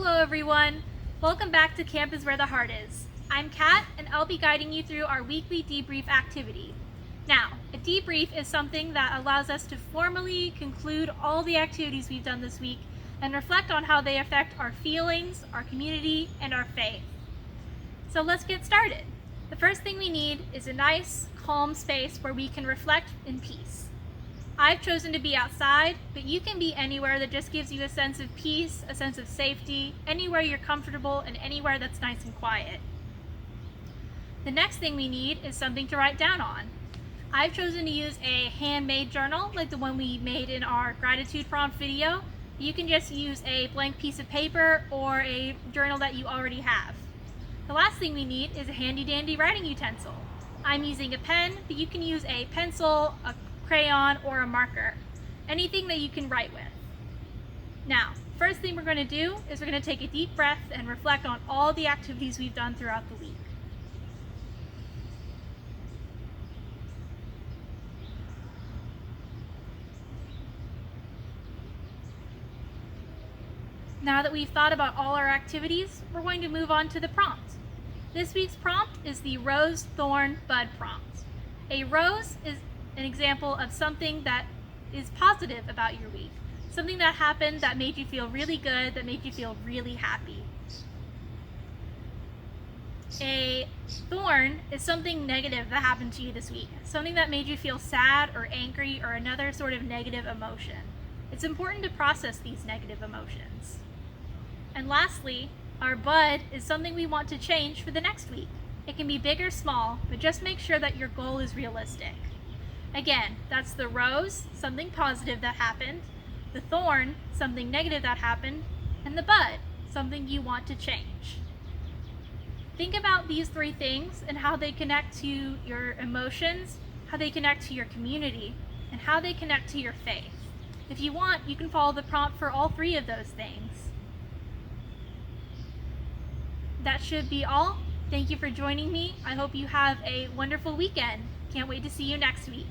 Hello everyone! Welcome back to Camp is Where the Heart Is. I'm Kat and I'll be guiding you through our weekly debrief activity. Now, a debrief is something that allows us to formally conclude all the activities we've done this week and reflect on how they affect our feelings, our community, and our faith. So let's get started. The first thing we need is a nice, calm space where we can reflect in peace. I've chosen to be outside, but you can be anywhere that just gives you a sense of peace, a sense of safety, anywhere you're comfortable and anywhere that's nice and quiet. The next thing we need is something to write down on. I've chosen to use a handmade journal like the one we made in our gratitude prompt video. You can just use a blank piece of paper or a journal that you already have. The last thing we need is a handy dandy writing utensil. I'm using a pen, but you can use a pencil, a crayon, or a marker. Anything that you can write with. Now, first thing we're going to do is we're going to take a deep breath and reflect on all the activities we've done throughout the week. Now that we've thought about all our activities, we're going to move on to the prompt. This week's prompt is the rose, thorn, bud prompt. A rose is an example of something that is positive about your week. Something that happened that made you feel really good, that made you feel really happy. A thorn is something negative that happened to you this week. Something that made you feel sad or angry or another sort of negative emotion. It's important to process these negative emotions. And lastly, our bud is something we want to change for the next week. It can be big or small, but just make sure that your goal is realistic. Again, that's the rose, something positive that happened, the thorn, something negative that happened, and the bud, something you want to change. Think about these three things and how they connect to your emotions, how they connect to your community, and how they connect to your faith. If you want, you can follow the prompt for all three of those things. That should be all. Thank you for joining me. I hope you have a wonderful weekend. Can't wait to see you next week.